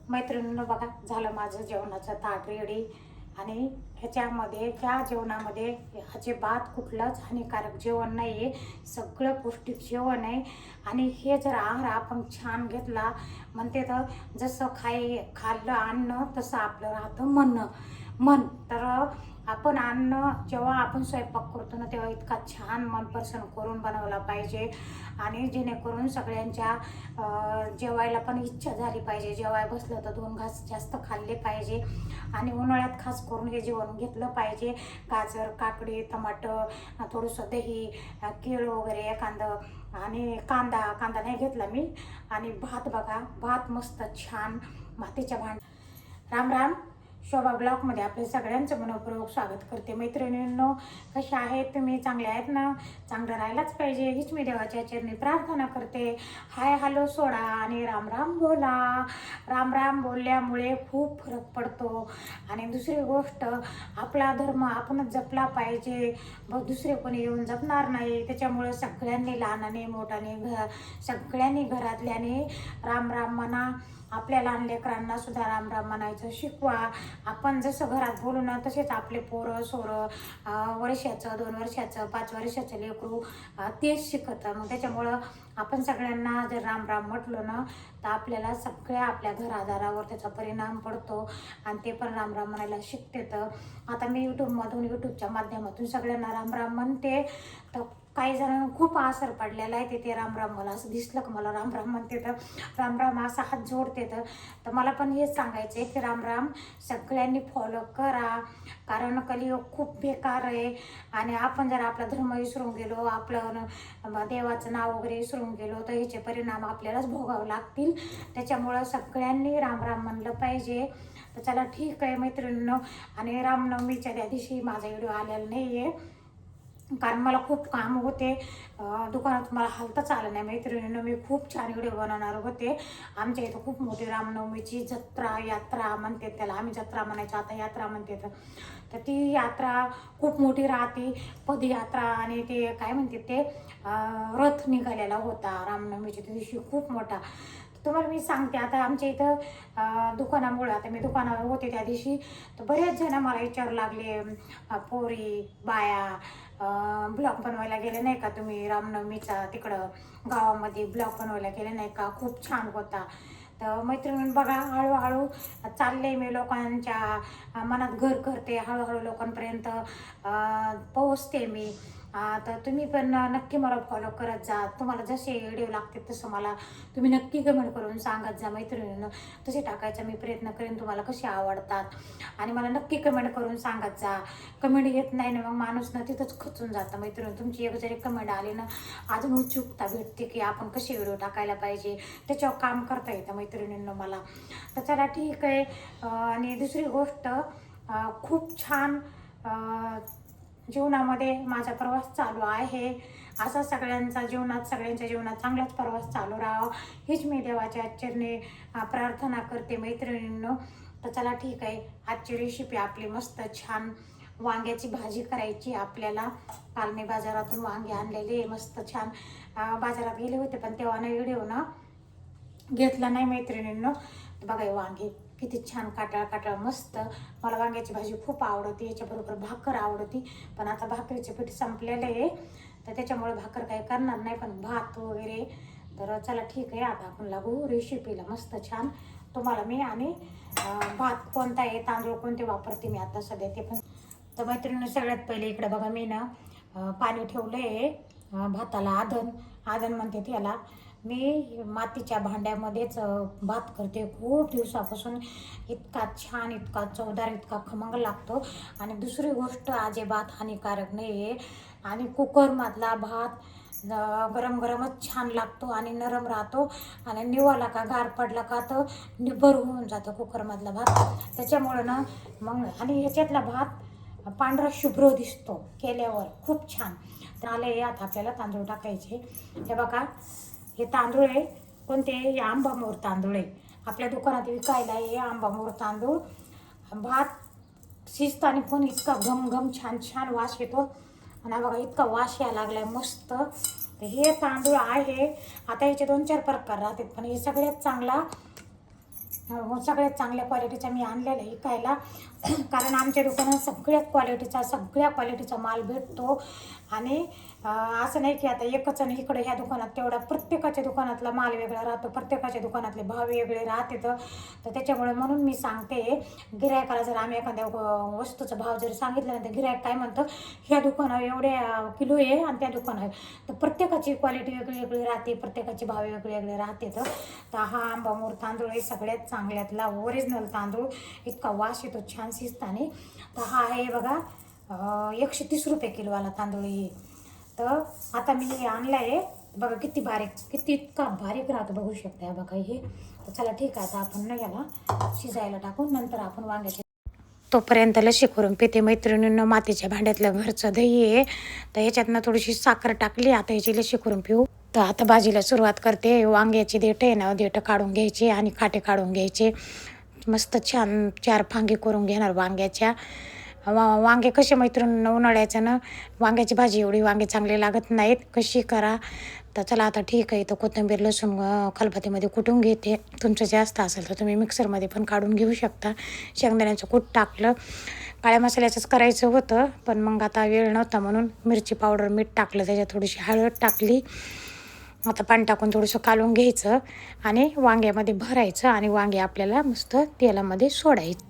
मैत्रिणींनो बघा, झालं माझं जेवणाचं ताट रेडी. आणि ह्याच्यामध्ये ह्या जेवणामध्ये अजिबात कुठलंच हानिकारक जेवण नाही आहे, सगळं पौष्टिक जेवण आहे. आणि हे जर आहार आपण छान घेतला म्हणते तर जसं खाल्लं अन्न तसं आपलं राहतं मन तर आपण अन्न जेव्हा आपण स्वयंपाक करतो ना तेव्हा इतका छान मन प्रसन्न करून बनवला पाहिजे. आणि जेणेकरून सगळ्यांच्या जेवायला पण इच्छा झाली पाहिजे, जेवाय बसलं तर 2 घास जास्त खाल्ले पाहिजे. आणि उन्हाळ्यात खास करून हे जेवण घेतलं पाहिजे. गाजर, काकडी, टमाटर, थोडंसं दही, केळ वगैरे एखादं, आणि कांदा नाही घेतला मी. आणि भात बघा, भात मस्त छान मातीच्या राम राम. शोभा ब्लॉगमध्ये आपले सगळ्यांचं मनपूर्वक स्वागत करते. मैत्रिणींनो, कशा आहेत तुम्ही? चांगले आहेत ना? चांगलं राहायलाच पाहिजे हीच मी देवाच्या चरणी प्रार्थना करते. हाय हॅलो सोडा आणि राम राम बोला. राम राम बोलल्यामुळे खूप फरक पडतो. आणि दुसरी गोष्ट, आपला धर्म आपणच जपला पाहिजे, मग दुसरे कोणी येऊन जपणार नाही. त्याच्यामुळं सगळ्यांनी, लहानाने मोठाने, सगळ्यांनी घरातल्याने राम राम म्हणा. आपल्या लहान लेकरांना सुद्धा राम राम म्हणायचं शिकवा. आपण जसं घरात बोलू ना तसेच आपले पोरं सोरं, वर्षाचं, 2 वर्षाचं, 5 वर्षाचं लेकरू तेच शिकतं. मग त्याच्यामुळं आपण सगळ्यांना जर राम राम म्हटलं ना तर आपल्याला सगळ्या आपल्या घरादारावर त्याचा परिणाम पडतो आणि ते पण राम राम म्हणायला शिकते. तर आता मी यूट्यूबच्या माध्यमातून सगळ्यांना राम राम म्हणते. तर काही जणांना खूप असर पडलेला आहे ते राम राम, मला असं दिसलं की मला राम राम म्हणते तर राम राम असा हात जोडते. तर मला पण हेच सांगायचं आहे की राम राम सगळ्यांनी फॉलो करा, कारण कलियुग खूप बेकार आहे. आणि आपण जर आपला धर्म विसरून गेलो, आपलं देवाचं नाव वगैरे विसरून गेलो तर ह्याचे परिणाम आपल्यालाच भोगावे लागतील. त्याच्यामुळं सगळ्यांनी राम राम म्हणलं पाहिजे. तर चला ठीक आहे मैत्रिणींनो. आणि रामनवमीच्या त्या दिवशी माझा व्हिडिओ आलेला नाही आहे, कारण मला खूप काम होते दुकानात, मला हालताच आलं नाही. मैत्रिणींनो, मी खूप छान व्हिडिओ बनवणार होते. आमच्या इथं खूप मोठी रामनवमीची यात्रा म्हणते त्याला, आम्ही जत्रा म्हणायचो, आता यात्रा म्हणते. तर ती यात्रा खूप मोठी राहते, पदयात्रा. आणि ते काय म्हणते ते रथ निघालेला होता रामनवमीच्या दिवशी, खूप मोठा. तुम्हाला मी सांगते, आता आमच्या इथं दुकानामुळं, आता मी दुकानावर होते त्या दिवशी, तर बरेच जण मला विचारू लागले, पोरी बाया ब्लॉग बनवायला गेले नाही का तुम्ही रामनवमीचा, तिकडं गावामध्ये ब्लॉग बनवायला गेले नाही का, खूप छान होता. तर मैत्रिणी बघा, हळूहळू चालले मी, लोकांच्या मनात घर करते, हळूहळू लोकांपर्यंत पोहोचते मी. तर तुम्ही पण नक्की मला फॉलो करत जा. तुम्हाला जसे व्हिडिओ लागते तसं मला तुम्ही नक्की कमेंट करून सांगत जा मैत्रिणींनो. तसे टाकायचा मी प्रयत्न करेन, तुम्हाला कसे आवडतात. आणि मला नक्की कमेंट करून सांगत जा. कमेंट येत नाही ना मग माणूस ना तिथंच खचून जातं मैत्रिणी. तुमची एक जरी कमेंट आली ना अजून उत्सुकता भेटते की आपण कसे व्हिडिओ टाकायला पाहिजे, त्याच्यावर काम करता येतं मैत्रिणींनो मला. तर चला ठीक आहे. आणि दुसरी गोष्ट, खूप छान जीवनामध्ये माझा प्रवास चालू आहे. असा सगळ्यांच्या जीवनात चांगलाच प्रवास चालू राहावा हीच मी देवाच्या चरणी प्रार्थना करते मैत्रिणींनो. तर चला ठीक आहे. आजची रेसिपी आपली मस्त छान वांग्याची भाजी करायची आपल्याला. काल मी बाजारातून वांगे आणलेले मस्त छान, बाजारात गेले होते पण तेव्हा नाही व्हिडिओ ना घेतला नाही मैत्रिणींनो. बघा वांगे किती छान काटाळ मस्त. मला वांग्याची भाजी खूप आवडते, याच्याबरोबर भाकर आवडती, पण आता भाकरीचे पीठ संपलेलं आहे तर त्याच्यामुळे भाकर काही करणार नाही, पण भात वगैरे. तर चला ठीक आहे, आता आपण लागू रेसिपीला मस्त छान. तुम्हाला मी आणि भात कोणता आहे, तांदूळ कोणते वापरते मी आता सध्या ते पण. तर मैत्रिणी सगळ्यात पहिले इकडे बघा, मी ना पाणी ठेवलं आहे भाताला, आदन म्हणते त्याला. मी मातीच्या भांड्यामध्येच भात करते खूप दिवसापासून. इतका छान, इतका चवदार, इतका खमंग लागतो. आणि दुसरी गोष्ट, अजिबात हानिकारक नाही आहे. आणि कुकरमधला भात गरम गरमच छान लागतो आणि नरम राहतो. आणि निवाला का गार पडला का तर निबर होऊन जातो कुकरमधला भात. त्याच्यामुळं ना मग, आणि ह्याच्यातला भात पांढरा शुभ्र दिसतो केल्यावर, खूप छान. तर आले आता आपल्याला तांदूळ टाकायचे. हे बघा, हे तांदूळ आहे कोणते, हे आंबामोर तांदूळ आहे, आपल्या दुकानात विकायला आहे आंबामोर तांदूळ. भात शिजताना पण इतका घम छान वास येतो. आणि बघा इतका वास यायला लागलाय मस्त. तर हे तांदूळ आहे. आता याचे 2-4 प्रकार राहतात, पण हे सगळ्यात चांगला सगळ्यात चांगल्या क्वालिटीचा मी आणलेला आहे विकायला. कारण आमच्या दुकानात सगळ्या क्वालिटीचा माल भेटतो. आणि असं नाही की आता एकच आणि इकडे ह्या दुकानात तेवढा, प्रत्येकाच्या दुकानातला माल वेगळा राहतो, प्रत्येकाच्या दुकानातले भाव वेगळे राहते. तर त्याच्यामुळे म्हणून मी सांगते, गिरायकाला जर आम्ही एखाद्या वस्तूचा भाव जर सांगितलं ना, तर गिरायक काय म्हणतं, ह्या दुकानावर एवढ्या किलो आहे आणि त्या दुकानावर, तर प्रत्येकाची क्वालिटी वेगळी वेगळी राहते, प्रत्येकाचे भाव वेगळे वेगळे राहते. तर हा आंबामोर तांदूळ आहे सगळ्यात चांगल्यातला ओरिजिनल तांदूळ, इतका वास येतो छान शिजताने. तर हा आहे बघा 130 रुपये किलोवाला तांदूळ आहे. तर आता मी हे आणलं आहे बघा, किती बारीक, किती इतका बारीक राहतो बघू शकता बघा हे. तर चला ठीक आहे, आता आपण ना याला शिजायला टाकून नंतर आपण वांग्याचे, तोपर्यंत लशी करून पिते मैत्रिणींना. मातीच्या भांड्यातलं घरचं दही आहे, तर ह्याच्यातनं थोडीशी साखर टाकली. आता ह्याची लशी करून पिऊ. तर आता भाजीला सुरुवात करते. वांग्याची देठं आहे ना, देठं काढून घ्यायची आणि काटे काढून घ्यायचे. मस्त छान 4 फांगे करून घेणार वांग्याच्या. वांगे कसे मैत्रिणींना उन्हाळ्याचं ना, वांग्याची भाजी एवढी वांगे चांगले लागत नाहीत, कशी करा. तर चला आता ठीक आहे. तर कोथिंबीर लसूण खलबत्त्यामध्ये कुटून घेते. तुमचं जास्त असेल तर तुम्ही मिक्सरमध्ये पण काढून घेऊ शकता. शेंगदाण्याचं कूट टाकलं. काळ्या मसाल्याचंच करायचं होतं, पण मग आता वेळ नव्हता म्हणून मिरची पावडर, मीठ टाकलं, त्याच्यात थोडीशी हळद टाकली. आता पाणी टाकून थोडंसं कालवून घ्यायचं आणि वांग्यामध्ये भरायचं आणि वांगे आपल्याला मस्त तेलामध्ये सोडायचं.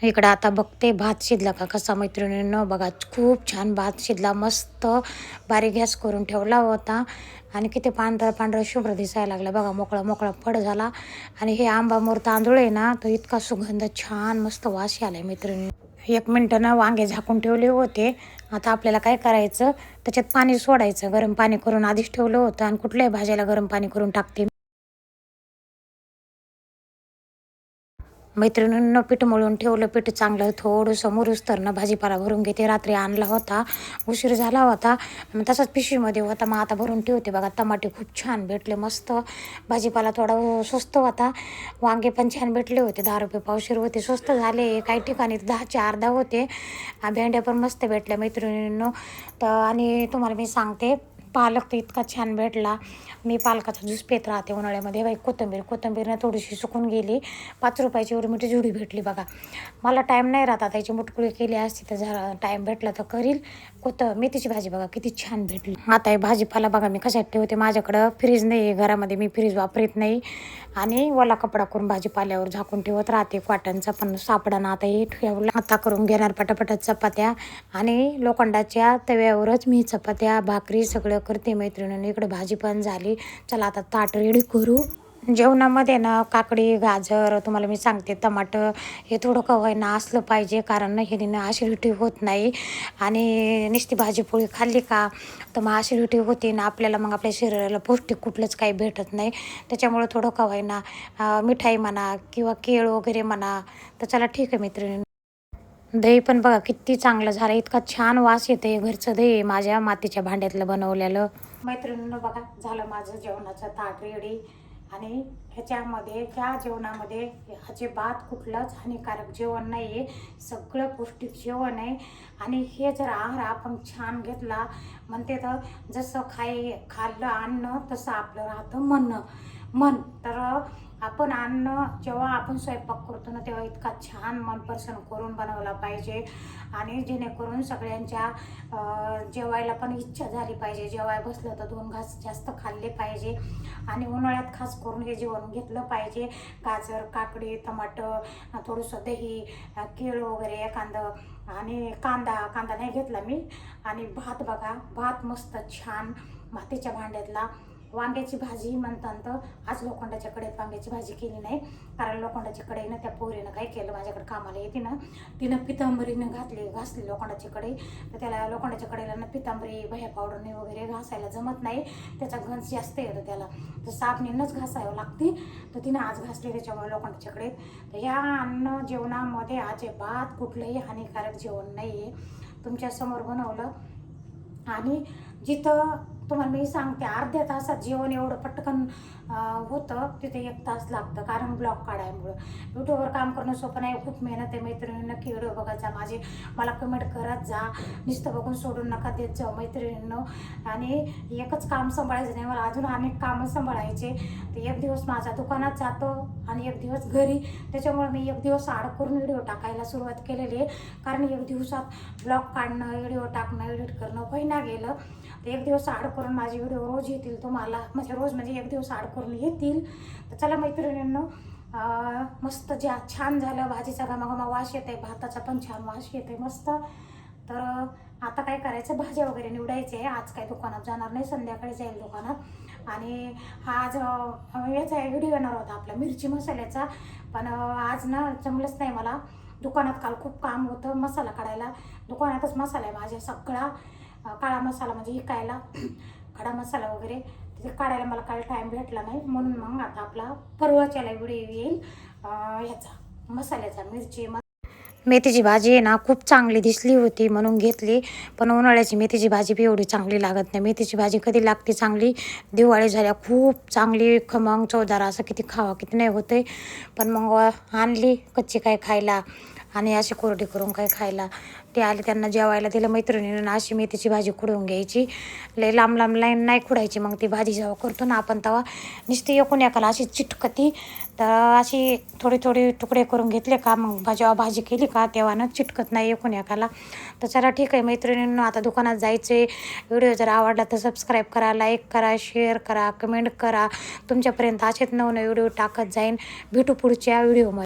इकडं आता बघते भात शिजला का कसा मैत्रिणींनो. बघा खूप छान भात शिजला, मस्त बारीक गॅस करून ठेवला होता आणि किती पांढरा पांढरा शुभ्र दिसायला लागला बघा, मोकळा मोकळा फड झाला. आणि हे आंबामोर तांदूळ आहे ना, तो इतका सुगंध छान मस्त वास आलाय मैत्रिणी. 1 मिनटं ना वांगे झाकून ठेवले होते. आता आपल्याला काय करायचं, त्याच्यात पाणी सोडायचं. गरम पाणी करून आधीच ठेवलं होतं आणि कुठल्याही भाज्याला गरम पाणी करून टाकते मैत्रिणींनं. पीठ मळून ठेवलं, पीठ चांगलं थोडंसं मुरुस्तरनं भाजीपाला भरून घेते. रात्री आणला होता, उशीर झाला होता, मग तसाच पिशवीमध्ये होता, मग आता भरून ठेवते. बघा टमाटे खूप छान भेटले, मस्त भाजीपाला थोडा स्वस्त होता. वांगे पण छान भेटले होते, 10 रुपये पावशेर होते, स्वस्त झाले. काही ठिकाणी 10चे अर्धा होते. भेंड्या पण मस्त भेटल्या मैत्रिणींनो. तर आणि तुम्हाला मी सांगते, पालक तर इतका छान भेटला. मी पालकाचा ज्यूस पेत राहते उन्हाळ्यामध्ये. बाई कोथिंबीरनं थोडीशी सुकून गेली. 5 रुपयाची एवढी मोठी जुडी भेटली बघा. मला टाईम नाही राहता, त्याची मुटकुळी केली असती तर जरा टाईम भेटला तर करील. मेथीची भाजी बघा किती छान भेटली. आता हे भाजीपाला बघा मी कशात ठेवते, माझ्याकडं फ्रीज नाही आहे घरामध्ये, मी फ्रीज वापरत नाही. आणि ओला कपडा करून भाजीपाल्यावर झाकून ठेवत राहते कॉटनचा, पण सापडाना. आता हे ठेवलं. आता करून घेणार पटापट चपात्या आणि लोखंडाच्या तव्यावरच मी चपात्या भाकरी सगळं करते मैत्रिणींनी. इकडे भाजी पण झाली. चला आता ताट रेडी करू. जेवणामध्ये ना काकडी, गाजर, तुम्हाला मी सांगते टमाटर, हे थोडं कवायना असलं पाहिजे, कारण ह्याने ॲसिडिटी होत नाही. आणि नुसती भाजीपोळी खाल्ली का तर मग ॲसिडिटी होते ना आपल्याला, मग आपल्या शरीराला पौष्टिक कुठलंच काही भेटत नाही. त्याच्यामुळं थोडं कवायना मिठाई म्हणा किंवा केळ वगैरे म्हणा. तर चला ठीक आहे मैत्रिणी. दही पण बघा किती चांगलं झालं, इतका छान वास येते. घरचं दही माझ्या मातीच्या भांड्यातलं बनवलेलं. मैत्रिणींनो बघा, झालं माझं जेवणाचं ताट रेडी. आणि ह्याच्यामध्ये, त्या जेवणामध्ये अजिबात कुठलंच हानिकारक जेवण नाही आहे, सगळं पौष्टिक जेवण आहे. आणि हे जर आहार आपण छान घेतला, म्हणते तर जसं खाल्लं अन्न तसं आपलं राहतं मन. तर आपण अन्न जेव्हा आपण स्वयंपाक करतो ना, तेव्हा इतका छान मन प्रसन्न करून बनवला पाहिजे. आणि जेणेकरून सगळ्यांच्या जेवायला पण इच्छा झाली पाहिजे. जेवाय बसलं तर 2 घास जास्त खाल्ले पाहिजे. आणि उन्हाळ्यात खास करून हे जेवण घेतलं पाहिजे. गाजर, काकडी, टमाटर, थोडंसं दही, केळ वगैरे एखादं, आणि कांदा नाही घेतला मी. आणि भात बघा, भात मस्त छान मातीच्या भांड्यातला. वांग्याची भाजी म्हणतात तर आज लोखंडाच्या कढईत वांग्याची भाजी केली नाही, कारण लोखंडाच्या कढईनं त्या पोरीनं काय केलं, माझ्याकडे कामाला येते ना, तिनं पितांबरीनं घासली लोखंडाची कढई. तर त्याला लोखंडाच्या कढईला ना पितांबरी, भया पावडरने वगैरे घासायला जमत नाही, त्याचा घंस जास्त येतो त्याला, तर साबणीनंच घासावं लागते. तर तिनं आज घासली त्याच्यामुळे लोखंडाच्या कढईत. तर ह्या अन्न जेवणामध्ये अजिबात कुठलंही हानिकारक जेवण नाही आहे, तुमच्यासमोर बनवलं. आणि जिथं तुम्हाला मी सांगते, अर्ध्या तासात जेवण एवढं पटकन होतं, तिथे 1 तास लागतं, कारण ब्लॉग काढायमुळं. यूट्यूबवर काम करणं सोपं नाही, खूप मेहनत आहे. मैत्रिणींना नक्की व्हिडिओ बघायचा, मला कमेंट करत जा, नुसतं बघून सोडून नका देत जाऊ मैत्रिणींनो. आणि एकच काम सांभाळायचं नाही, मला अजून अनेक कामं सांभाळायचे. ते एक दिवस माझा दुकानात जातो आणि एक दिवस घरी. त्याच्यामुळे मी 1 दिवस आड करून व्हिडिओ टाकायला सुरुवात केलेली आहे, कारण 1 दिवसात ब्लॉग काढणं, व्हिडिओ टाकणं, एडिट करणं होईना गेलं. तर 1 दिवस आड करून माझे व्हिडिओ रोज येतील तुम्हाला, म्हणजे रोज म्हणजे 1 दिवस आड करून येतील. तर चला मैत्रिणींनो, मस्त छान झालं. भाजीचा घमाघमा वास येत आहे, भाताचा पण छान वास येत आहे मस्त. तर आता काय करायचं, भाज्या वगैरे निवडायचे आहे. आज काही दुकानात जाणार नाही, संध्याकाळी जाईल दुकानात. आणि आज याचा व्हिडिओ येणार होता आपला मिरची मसाल्याचा, पण आज ना जमलंच नाही मला. दुकानात काल खूप काम होतं मसाला काढायला. दुकानातच मसाला आहे माझ्या सगळा, काळा मसाला म्हणजे विकायला, खडा मसाला वगैरे ते काढायला मला काल टाईम भेटला नाही. म्हणून मग आता आपला परवाच्याला व्हिडिओ येईल ह्याचा मसाल्याचा. मेथीची भाजी आहे ना, खूप चांगली दिसली होती म्हणून घेतली, पण उन्हाळ्याची मेथीची भाजी बी एवढी चांगली लागत नाही. मेथीची भाजी कधी लागते चांगली, दिवाळी झाल्या खूप चांगली खमंग चवदार, असं किती खावा किती नाही होते. पण मग आणली कच्ची काय खायला आणि अशी कोरडी करून काय खायला. ते आले, त्यांना जेवायला दिलं मैत्रिणीनं. अशी मेथीची भाजी खुडवून घ्यायची, लय लांब लांब लाईन नाही खुडायची. मग ती भाजी जेव्हा करतो ना आपण तेव्हा नुसती एकूण एकाला अशी चिटकती. तर अशी थोडी थोडी तुकडे करून घेतले का, मग जेव्हा भाजी केली का तेव्हा ना चिटकत नाही एकूण एकाला. तर चला ठीक आहे मैत्रिणींनो, आता दुकानात जायचे. व्हिडिओ जर आवडला तर सबस्क्राईब करा, लाईक करा, शेअर करा, कमेंट करा. तुमच्यापर्यंत असेच नवनवे व्हिडिओ टाकत जाईन. भेटू पुढच्या व्हिडिओमध्ये.